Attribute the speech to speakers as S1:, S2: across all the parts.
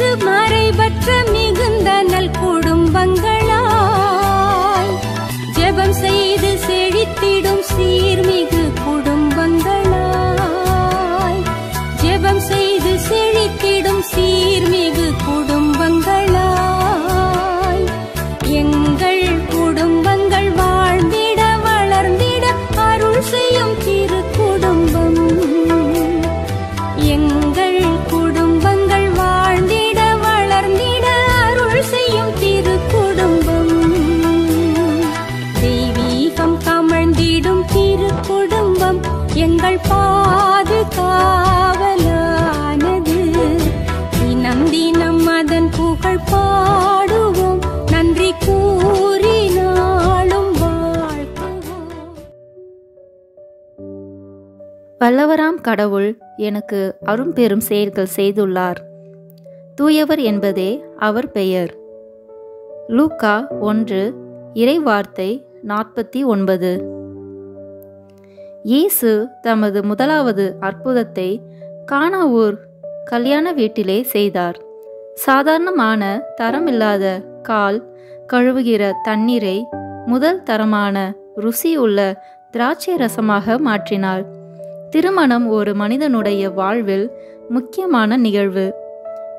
S1: நிறைவுற்று மறைபற்ற மிகுந்த நல் குடும்பங்களாய் ஜெபம் செய்து செழித்திடும் சீர்மிகு குடும்பங்களாய் ஜெபம் செய்து செழித்திடும் சீர்மிகு குடும்பங்களாய் எங்கள் குடும்பங்கள் வாழ்ந்திட வளர்ந்திட அருள் செய்யும் திரு குடும்பம் எங்கள் குடும்பங்கள் வாழ்ந்திட வளர்ந்திட அருள் செய்யும் திரு குடும்பம் தெய்வீகம் கமழ்ந்திடும் திரு குடும்பம் எங்கள் பாதுகாவலானது தினம் தினம் அதன் புகழ் பாடுவோம் நன்றி கூறி நாளும் வாழ்த்துவோம்.
S2: வல்லவராம் கடவுள் எனக்கு அரும்பெரும் செயல்கள் செய்துள்ளார். தூயவர் என்பதே அவர் பெயர். லூக்கா 1 இறைவார்த்தை 49. இயேசு தமது முதலாவது அற்புதத்தை கானா ஊர் கல்யாண வீட்டிலே செய்தார். சாதாரணமான தரமில்லாத கால் கழுவுகிற தண்ணீரை முதல் தரமான ருசியுள்ள திராட்சை ரசமாக மாற்றினார். திருமணம் ஒரு மனிதனுடைய வாழ்வில் முக்கியமான நிகழ்வு.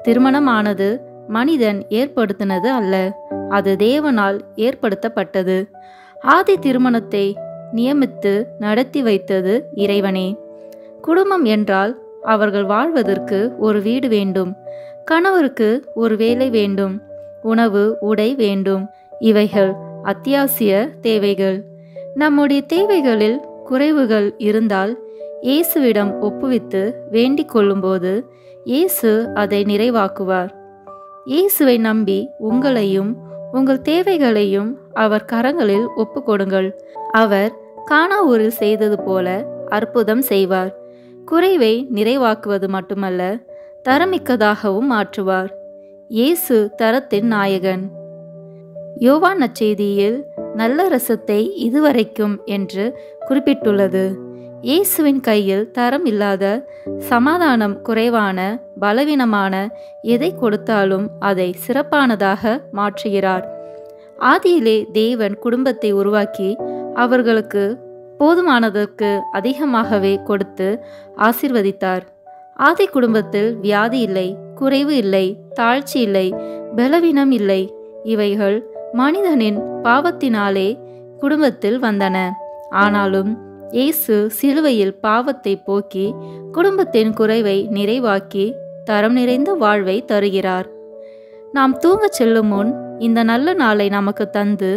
S2: திருமணமானது மனிதன் ஏற்படுத்தினது அல்ல, அது தேவனால் ஏற்படுத்தப்பட்டது. ஆதி திருமணத்தை நியமித்து நடத்தி வைத்தது இறைவனே. குடும்பம் என்றால் அவர்கள் வாழ்வதற்கு ஒரு வீடு வேண்டும், கணவருக்கு ஒரு வேலை வேண்டும், உணவு உடை வேண்டும். இவைகள் அத்தியாவசிய தேவைகள். நம்முடைய தேவைகளில் குறைவுகள் இருந்தால் இயேசுவிடம் ஒப்புவித்து வேண்டிக் கொள்ளும்போது இயேசு அதை நிறைவாக்குவார். இயேசுவை நம்பி உங்களையும் உங்கள் தேவைகளையும் அவர் கரங்களில் ஒப்புக்கொடுங்கள். அவர் கானா ஊரில் செய்தது போல அற்புதம் செய்வார். குறைவை நிறைவாக்குவது மட்டுமல்ல, தரமிக்கதாகவும் மாற்றுவார். இயேசு தரத்தின் நாயகன். யோவான் நற்செய்தியில் நல்ல ரசத்தை இதுவரைக்கும் என்று குறிப்பிட்டுள்ளது. இயேசுவின் கையில் தரம் இல்லாத, சமாதானம் குறைவான, பலவீனமான எதை கொடுத்தாலும் அதை சிறப்பானதாக மாற்றுகிறார். ஆதியிலே தேவன் குடும்பத்தை உருவாக்கி அவர்களுக்கு போதுமானதற்கு அதிகமாகவே கொடுத்து ஆசீர்வதித்தார். ஆதி குடும்பத்தில் வியாதி இல்லை, குறைவு இல்லை, தாழ்ச்சி இல்லை, பலவீனம் இல்லை. இவைகள் மனிதனின் பாவத்தினாலே குடும்பத்தில் வந்தன. ஆனாலும் இயேசு சிலுவையில் பாவத்தை போக்கி குடும்பத்தின் குறைவை நிறைவாக்கி தரம் நிறைந்த வாழ்வை தருகிறார். நாம் தூங்கச் செல்லும் முன் இந்த நல்ல நாளை நமக்கு தந்து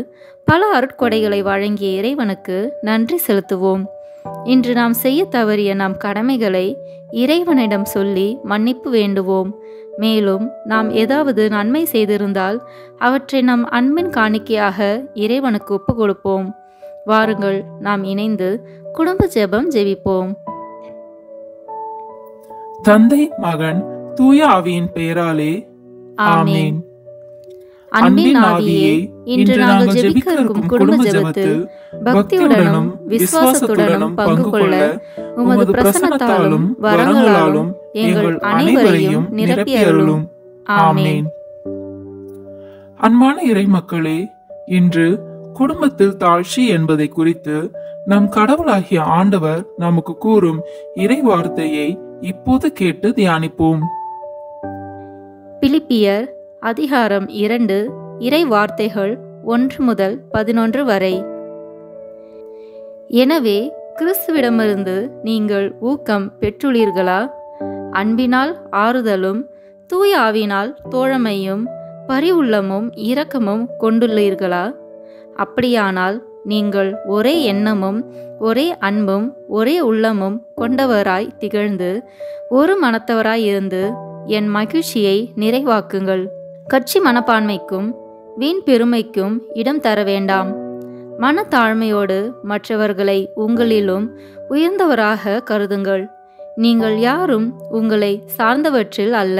S2: பல அருட்கொடைகளை வழங்கிய இறைவனுக்கு நன்றி செலுத்துவோம். இன்று நாம் செய்ய தவறிய நம் கடமைகளை இறைவனிடம் சொல்லி மன்னிப்பு வேண்டுவோம். மேலும் நாம் ஏதாவது நன்மை செய்திருந்தால் அவற்றை நம் அன்பின் காணிக்கையாக இறைவனுக்கு ஒப்பு கொடுப்போம். வாருங்கள், நாம் இணைந்து குடும்ப ஜெபம் ஜெபிப்போம்.
S3: தந்தை, மகன், தூய ஆவியின் பெயராலே ஆமென்.
S2: அன்பின் ஆவியே, இன்று நாங்கள் ஜெபிக்க இருக்கும் குடும்ப ஜெபத்தில் பக்தியுடனும் விசுவாசத்துடனும் பங்கு கொள்ள உமது பிரசன்னத்தாலும் வரங்களாலும் எங்கள் அனைவரையும் நிரப்பி அருளும். ஆமென்.
S3: அன்பான இறை மக்களே, இன்று குடும்பத்தில் தாழ்ச்சி என்பதை குறித்து நம் கடவுளாகிய ஆண்டவர் நமக்கு கூறும் இறை வார்த்தையை இப்போது கேட்டு தியானிப்போம்.
S2: பிலிப்பியர் அதிகாரம் 2 இறை வார்த்தைகள் 1 முதல் 11 வரை. எனவே கிறிஸ்துவிடமிருந்து நீங்கள் ஊக்கம் பெற்றுள்ளீர்களா? அன்பினால் ஆறுதலும் தூய ஆவியினால் தோழமையும் பரிவுள்ளமும் இரக்கமும் கொண்டுள்ளீர்களா? அப்படியானால் நீங்கள் ஒரே எண்ணமும் ஒரே அன்பும் ஒரே உள்ளமும் கொண்டவராய் திகழ்ந்து ஒரு மனத்தவராய் இருந்து என் மகிழ்ச்சியை நிறைவாக்குங்கள். கட்சி மனப்பான்மைக்கும் வீண் பெருமைக்கும் இடம் தர வேண்டாம். மனத்தாழ்மையோடு மற்றவர்களை உங்களிலும் உயர்ந்தவராக கருதுங்கள். நீங்கள் யாரும் உங்களை சார்ந்தவற்றில் அல்ல,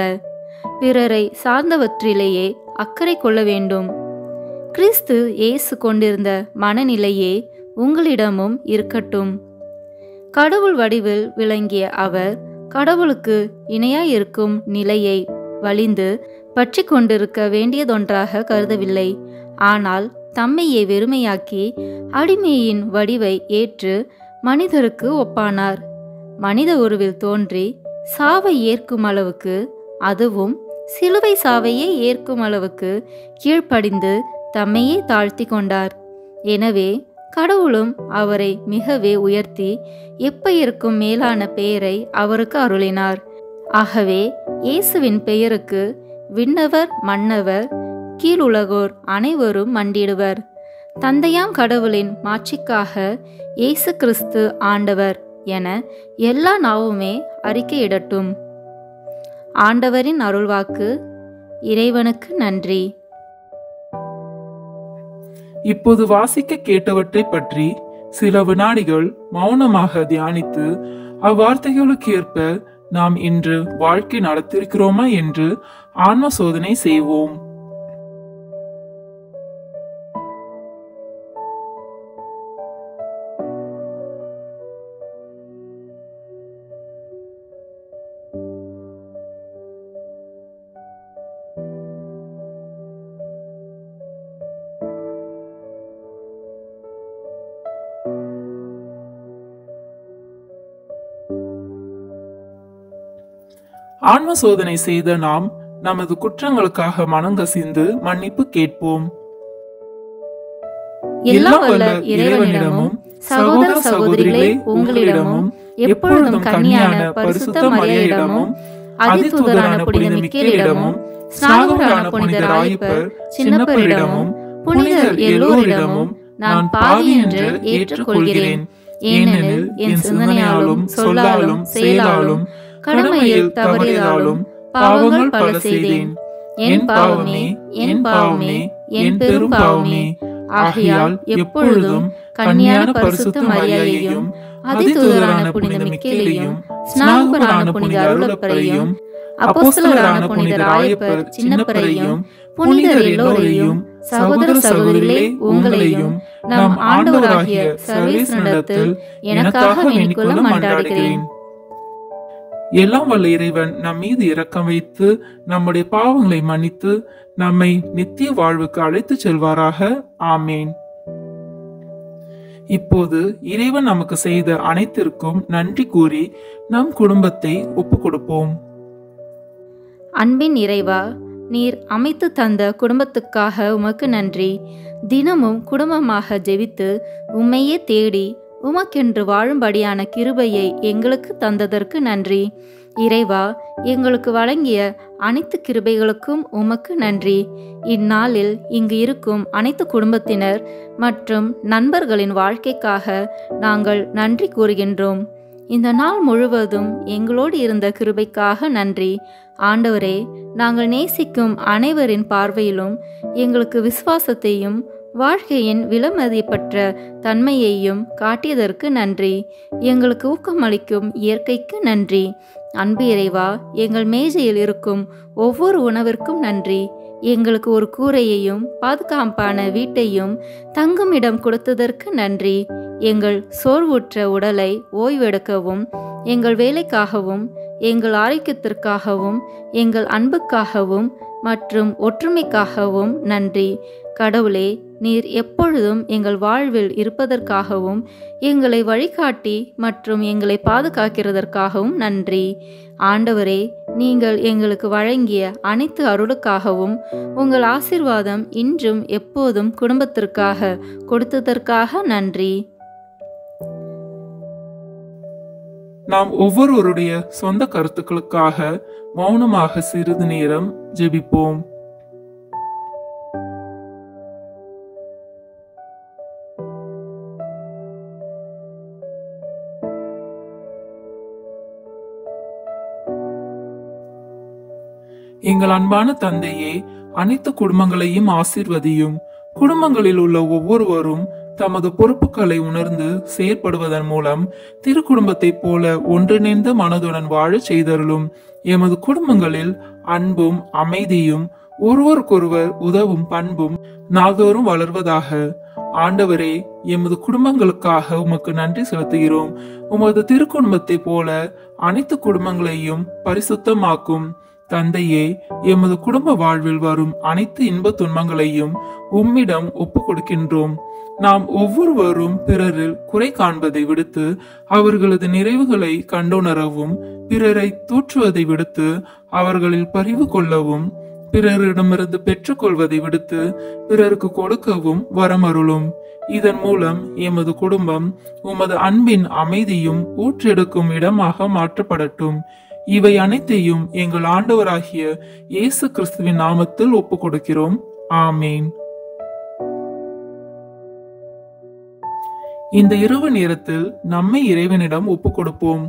S2: பிறரை சார்ந்தவற்றிலேயே அக்கறை கொள்ள வேண்டும். கிறிஸ்து இயேசு கொண்டிருந்த மனநிலையே உங்களிடமும் இருக்கட்டும். கடவுள் வடிவில் விளங்கிய அவர் கடவுளுக்கு இணையாயிருக்கும் நிலையை வலிந்து பற்றி கொண்டிருக்க வேண்டியதொன்றாக கருதவில்லை. ஆனால் தம்மையே வெறுமையாக்கி அடிமையின் வடிவை ஏற்று மனிதருக்கு ஒப்பானார். மனித உருவில் தோன்றி சாவை ஏற்கும் அளவுக்கு, அதுவும் சிலுவை சாவையே ஏற்கும் அளவுக்கு கீழ்ப்படிந்து தம்மையே தாழ்த்தி கொண்டார். எனவே கடவுளும் அவரை மிகவே உயர்த்தி எப்பெயருக்கும் மேலான பெயரை அவருக்கு அருளினார். ஆகவே இயேசுவின் பெயருக்கு விண்ணவர் மன்னவர் கீழுலகோர் அனைவரும் மண்டிடுவர். தந்தையாம் கடவுளின் மாட்சிக்காக இயேசு கிறிஸ்து ஆண்டவர் என எல்லா நாவுமே அறிக்கையிடட்டும். ஆண்டவரின் அருள்வாக்கு. இறைவனுக்கு நன்றி.
S3: இப்போது வாசிக்க கேட்டவற்றை பற்றி சில வினாடிகள் மௌனமாக தியானித்து அவ்வார்த்தைகளுக்கு ஏற்ப நாம் இன்று வாழ்க்கை நடத்திருக்கிறோமா என்று ஆன்ம சோதனை செய்வோம். ஆன்ம சோதனை செய்த நாம் நமது குற்றங்களுக்காக மனங்கசிந்து மன்னிப்பு கேட்போம்.
S2: எல்லாம் வல்ல இறைவனிடமும் சகோதர சகோதரிகளே உங்களிடமும் எப்பொழுதும் கன்னியான பரிசுத்த மரியாயிடமும் அதிதூதரான புனித மிக்கேலிடமும் ஸ்நாகரான புனித ராயிப்பர் சின்னப்பரிடமும் புனிதர் எல்லோரிடமும் நான் பாவி என்று ஏற்றுக்கொள்கிறேன். ஏனெனில் என் சிந்தனையாலும் சொல்லாலும் செயலாலும் கடமையில் தவறியதாலும் பாவங்கள் பல செய்தேன். என் பாவமே, என் பாவமே, என் பெரும் பாவமே. ஆகையால் எப்பொழுதும் கன்னியான பரிசுத்த மரியாயையும் அதிதூதரான புனித மிக்கேலையும் ஸ்நாகரான புனித அருளப்பரையும் அப்போஸ்தலரான புனித ராயப்பர் சின்னப்பரையும் புனிதர் எல்லோரையும் சகோதர சகோதரிகளே உங்களையும் நம் ஆண்டவராகிய சர்வேஸ்வரனிடத்தில் எனக்காக வேண்டிக்கொள்ள மன்றாடுகிறேன்.
S3: எல்லாம் வல்ல இறைவன் நம் மீது இரக்கம் வைத்து நம்முடைய பாவங்களை மன்னித்து நம்மை நித்திய வாழ்வுக்கு அழைத்து செல்வாராக. ஆமேன். இப்போது இறைவன் நமக்கு செய்த அனைத்திற்கும் நன்றி கூறி நம் குடும்பத்தை ஒப்பு கொடுப்போம்.
S2: அன்பின் இறைவா, நீர் அமைத்து தந்த குடும்பத்துக்காக உமக்கு நன்றி. தினமும் குடும்பமாக ஜெபித்து உம்மையே தேடி உமக்கென்று வாழும்படியான கிருபையை எங்களுக்கு தந்ததற்கு நன்றி. இறைவா, எங்களுக்கு வழங்கிய அனைத்து கிருபைகளுக்கும் உமக்கு நன்றி. இந்நாளில் இங்கு இருக்கும் அனைத்து குடும்பத்தினர் மற்றும் நண்பர்களின் வாழ்க்கைக்காக நாங்கள் நன்றி கூறுகின்றோம். இந்த நாள் முழுவதும் எங்களோடு இருந்த கிருபைக்காக நன்றி. ஆண்டவரே, நாங்கள் நேசிக்கும் அனைவரின் பார்வையிலும் எங்களுக்கு விசுவாசத்தையும் வாழ்க்கையின் விலைமதிப்பற்ற தன்மையையும் காட்டியதற்கு நன்றி. எங்களுக்கு ஊக்கமளிக்கும் இயற்கைக்கு நன்றி. அன்பு இறைவா, எங்கள் மேஜையில் இருக்கும் ஒவ்வொரு உணவிற்கும் நன்றி. எங்களுக்கு ஒரு கூரையையும் பாதுகாப்பான வீட்டையும் தங்குமிடம் கொடுத்ததற்கு நன்றி. எங்கள் சோர்வுற்ற உடலை ஓய்வெடுக்கவும், எங்கள் வேலைக்காகவும், எங்கள் ஆரோக்கியத்திற்காகவும், எங்கள் அன்புக்காகவும் மற்றும் ஒற்றுமைக்காகவும் நன்றி. கடவுளே, நீர் எப்பொழுதும் எங்கள் வாழ்வில் இருப்பதற்காகவும் எங்களை வழிகாட்டி மற்றும் எங்களை பாதுகாக்கிறதற்காகவும் நன்றி. ஆண்டவரே, நீங்கள் எங்களுக்கு வழங்கிய அனைத்து அருளுக்காகவும் உங்கள் ஆசீர்வாதம் இன்றும் எப்போதும் குடும்பத்திற்காக கொடுத்ததற்காக நன்றி.
S3: நாம் ஒவ்வொருவருடைய சொந்த கருத்துக்களுக்காக மௌனமாக சிறிது நேரம் ஜெபிப்போம். எங்கள் அன்பான தந்தையே, அனைத்து குடும்பங்களையும் ஆசீர்வதியும். குடும்பங்களில் உள்ள ஒவ்வொருவரும் தமது பொறுப்புகளை உணர்ந்து செயற்படுவதன் மூலம் திரு குடும்பத்தைப் போல ஒன்றிணைந்த மனதுடன் வாழ செய்தருளும். எமது குடும்பங்களில் அன்பும் அமைதியும் ஒருவருக்கொருவர் உதவும் பண்பும் நாள்தோறும் வளர்வதாக. ஆண்டவரே, எமது குடும்பங்களுக்காக உமக்கு நன்றி செலுத்துகிறோம். உமது திருக்குடும்பத்தை போல அனைத்து குடும்பங்களையும் பரிசுத்தமாக்கும். தந்தையே, எமது குடும்ப வாழ்வில் வரும் அனைத்து இன்ப துன்பங்களையும் உம்மிடம் ஒப்பு கொடுக்கின்றோம். நாம் ஒவ்வொருவரும் பிறரில் குறை காண்பதை விடுத்து அவர்களது நிறைவுகளை கண்டுணரவும், பிறரை தூற்றுவதை விடுத்து அவர்களில் பரிவு கொள்ளவும், பிறரிடமிருந்து பெற்றுக்கொள்வதை விடுத்து பிறருக்கு கொடுக்கவும் வரமருளும். இதன் மூலம் எமது குடும்பம் உமது அன்பின் அமைதியும் ஊற்றெடுக்கும் இடமாக மாற்றப்படட்டும். இவை அனைத்தையும் எங்கள் ஆண்டவராகிய இயேசு கிறிஸ்துவின் நாமத்தில் ஒப்புக் கொடுக்கிறோம். ஆமேன். இந்த இரவு நேரத்தில் நம்மை இறைவனிடம் ஒப்புக் கொடுப்போம்.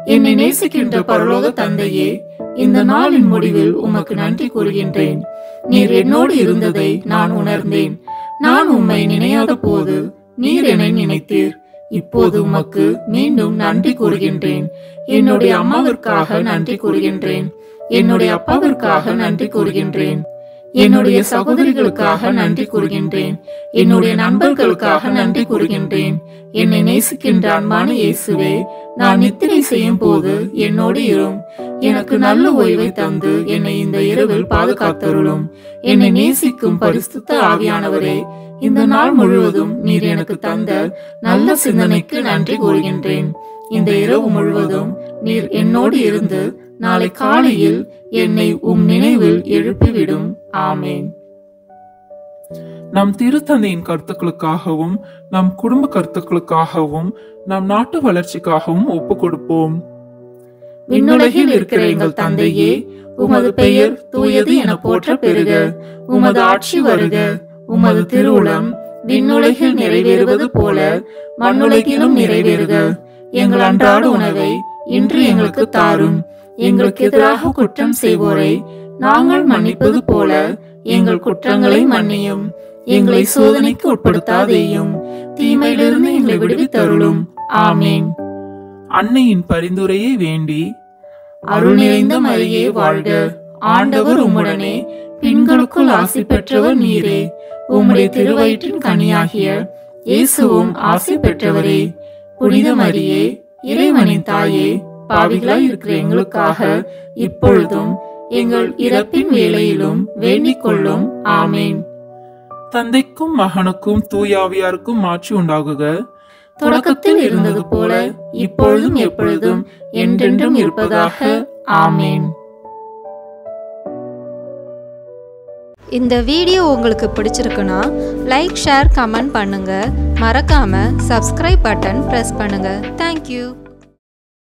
S2: என்னை நேசிக்கின்ற பரலோக தந்தையே, இந்த நாளின் முடிவில் உமக்கு நன்றி கூறுகின்றேன். நீர் என்னோடு இருந்ததை நான் உணர்ந்தேன். நான் உம்மை நினையாத போது நீர் என்னை நினைத்தீர். இப்போது உமக்கு மீண்டும் நன்றி கூறுகின்றேன். என்னுடைய அம்மாவிற்காக நன்றி கூறுகின்றேன். என்னுடைய அப்பாவிற்காக நன்றி கூறுகின்றேன். என்னுடைய சகோதரிகளுக்காக நன்றி கூறுகின்றேன். என்னுடைய நண்பர்களுக்காக நன்றி கூறுகின்றேன். என்னை நேசிக்கின்ற அன்பான இயேசுவே, நான் நித்திரை செய்யும் போது என்னோடு இரும். எனக்கு நல்ல ஓய்வை தந்து என்னை இந்த இரவில் பாதுகாத்தருளும். என்னை நேசிக்கும் பரிசுத்த ஆவியானவரே, இந்த நாள் முழுவதும் நீர் எனக்கு தந்த நல்ல சிந்தனைக்கு நன்றி கூறுகின்றேன். இந்த இரவு முழுவதும் நீர் என்னோடு இருந்து நாளை காலையில் என்னை உம் நினைவில் எழுப்பிவிடும். ஆமேன்.
S3: நம் திருத்தந்தையின் கருத்துக்களுக்காகவும், நம் குடும்ப கருத்துக்களுக்காகவும், நம் நாட்டு வளர்ச்சிக்காகவும் ஒப்பு கொடுப்போம்.
S2: விண்ணுலகில் இருக்கிற எங்கள் தந்தையே, உமது பெயர் தூயது என போற்ற பெறுக. உமது ஆட்சி வருக. உமது திருவுளம் விண்ணுலகில் நிறைவேறுவது போல மண்ணுலகிலும் நிறைவேறுக. எங்கள் அன்றாட உணவை இன்று எங்களுக்கு தாரும். எங்களுக்கு எதிராக குற்றம் செய்வோரை நாங்கள் மன்னிப்பது போல எங்கள் குற்றங்களை மன்னியும். எங்களை சோதனைக்கு உட்படுத்தாதேயும், தீமையிலிருந்து எங்களை விடுவித்தருளும். ஆமேன்.
S3: அன்னையின் பரிந்துரையை வேண்டி,
S2: அருள் நிறைந்த மரியே வாழ்க, ஆண்டவர் உம்முடனே, பெண்களுக்குள் ஆசி பெற்றவர் நீரே. உம்முடைய திருவயிற்றின் கனியாகிய இயேசுவும் ஆசி பெற்றவரே. புனித மரியே, இறைவனின் தாயே, பாவிகளாய் இருக்கிற எங்களுக்காக இப்பொழுதும் எங்கள் இறப்பின் வேளையிலும் வேண்டிக் கொள்ளும். ஆமேன்.
S3: தந்தைக்கும் மகனுக்கும் தூயாவியாருக்கும் மாட்சி உண்டாகுக.
S2: தொடக்கத்தில் இருந்தது போல இப்பொழுதும் எப்பொழுதும் என்றென்றும் இருப்பதாக. ஆமேன்.
S4: இந்த வீடியோ உங்களுக்கு பிடிச்சிருக்குன்னா லைக், ஷேர், கமெண்ட் பண்ணுங்க. மறக்காம சப்ஸ்கிரைப் பட்டன் பிரஸ் பண்ணுங்க. தேங்க்யூ.